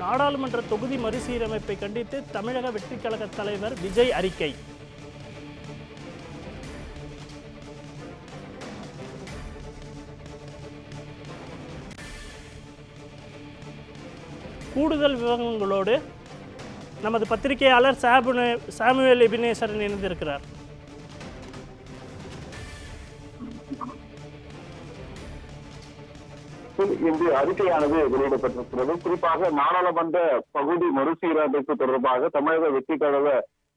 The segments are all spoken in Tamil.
நாடாளுமன்ற தொகுதி மறுசீரமைப்பை கண்டித்து தமிழக வெற்றிக் கழக தலைவர் விஜய் அறிக்கை. கூடுதல் விவரங்களோடு நமது பத்திரிகையாளர் சாமுவேல் எபினேசரன் இணைந்திருக்கிறார். இன்று அறிக்கையானது வெளியிடப்பட்டிருக்கிறது. குறிப்பாக நாடாளுமன்ற பகுதி மறுசீரமைப்பு தொடர்பாக தமிழக வெற்றி கழக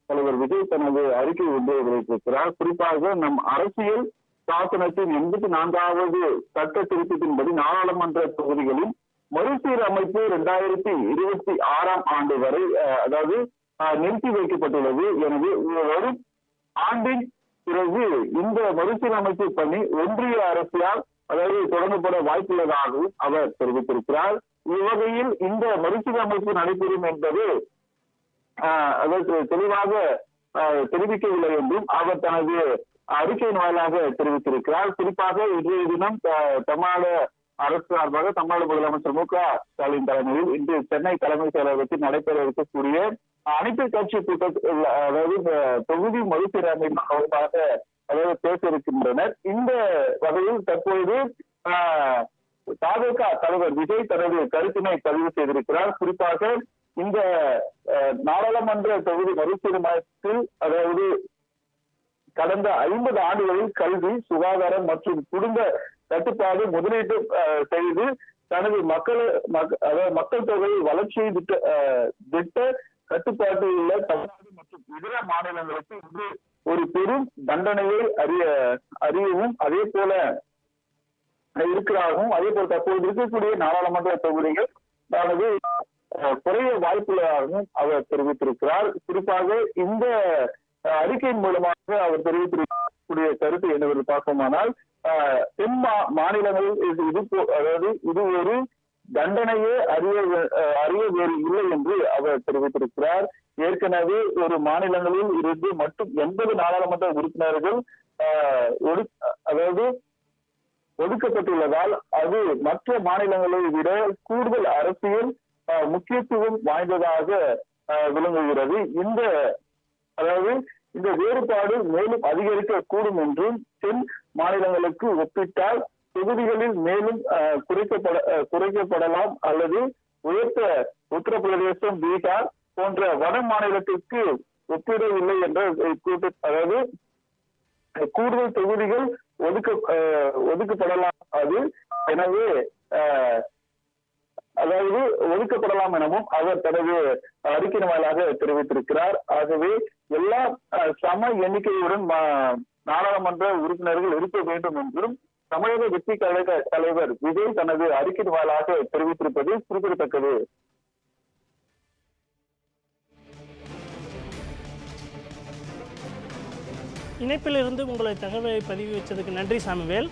தலைவர் விஜய் தனது அறிக்கை ஒன்று வெளியிட்டிருக்கிறார். குறிப்பாக நம் அரசியல் சாசனத்தின் 84வது சட்ட திருத்தத்தின்படி நாடாளுமன்ற தொகுதிகளில் மறுசீரமைப்பு 2026ஆம் ஆண்டு வரை அதாவது நிறுத்தி வைக்கப்பட்டுள்ளது. எனவே வரும் ஆண்டின் பிறகு இந்த மறுசீரமைப்பு பணி ஒன்றிய அரசால் அதாவது தொடங்கப்பட வாய்ப்புள்ளதாகவும் அவர் தெரிவித்திருக்கிறார். இவ்வகையில் இந்த மறுசீரமைப்பு நடைபெறும் என்பது அதற்கு தெளிவாக தெரிவிக்கவில்லை என்றும் அவர் தனது அறிக்கையின் வாயிலாக தெரிவித்திருக்கிறார். குறிப்பாக இன்றைய தினம் தமிழ்நாடு அரசு சார்பாக தமிழ்நாடு முதலமைச்சர் மு.க.ஸ்டாலின் தலைமையில் இன்று சென்னை தலைமைச் செயலகத்தில் நடைபெற இருக்கக்கூடிய அனைத்து கட்சி கூட்டத்தில் அதாவது தொகுதி மறுசீரமைப்பு தொடர்பாக அதாவது பேச இருக்கின்றனர். இந்த வகையில் தற்போது தாவேகா தலைவர் விஜய் தனது கருத்தினை பதிவு செய்திருக்கிறார். குறிப்பாக இந்த நாடாளுமன்ற தொகுதி மறுசீரமைப்பில் அதாவது கடந்த 50 ஆண்டுகளில் கல்வி, சுகாதாரம் மற்றும் குடும்ப கட்டுப்பாடு முதலீட்டு செய்து தனது மக்கள் தொகை வளர்ச்சியை திட்ட கட்டுப்பாட்டில் உள்ள தமிழ்நாடு மற்றும் இதர மாநிலங்களுக்கு இன்று ஒரு பெரும் தண்டனையை அறியவும் அதே போல இருக்கிறாகவும் அதே போல தற்போது இருக்கக்கூடிய நாடாளுமன்ற தொகுதிகள் அதாவது குறைய வாய்ப்புள்ளதாகவும் அவர் தெரிவித்திருக்கிறார். குறிப்பாக இந்த அறிக்கையின் மூலமாக அவர் தெரிவித்திருக்கக்கூடிய கருத்து என்னவென்று பார்ப்போமானால் தென் மாநிலங்களில் இது ஒரு தண்டனையே அறிய வேறு இல்லை என்று அவர் தெரிவித்திருக்கிறார். ஏற்கனவே ஒரு மாநிலங்களில் இருந்து மட்டும் 80 நாடாளுமன்ற உறுப்பினர்கள் ஒதுக்கப்பட்டுள்ளதால் அது மற்ற மாநிலங்களை விட கூடுதல் அரசியல் முக்கியத்துவம் வாய்ந்ததாக விளங்குகிறது. இந்த வேறுபாடு மேலும் அதிகரிக்க கூடும் என்றும் தென் மாநிலங்களுக்கு ஒப்பிட்டால் தொகுதிகளில் மேலும் குறைக்கப்படலாம் அல்லது உயர்த்த உத்தரப்பிரதேசம், பீகார் போன்ற வட மாநிலத்திற்கு ஒப்பிடவில்லை என்ற அதாவது கூடுதல் தொகுதிகள் ஒதுக்கப்படலாம் எனவே ஒதுக்கப்படலாம் எனவும் அவர் தனது அறிக்கையின் வாயிலாக தெரிவித்திருக்கிறார். ஆகவே எல்லா சம எண்ணிக்கையுடன் நாடாளுமன்ற உறுப்பினர்கள் இருக்க வேண்டும் என்றும் தமிழக வெற்றி கழக தலைவர் விஜய் தனது அறிக்கையின் வாயிலாக தெரிவித்திருப்பது குறிப்பிடத்தக்கது. இணைப்பிலிருந்து உங்களை தகவலை பதிவு வச்சதுக்கு நன்றி சாமுவேல்.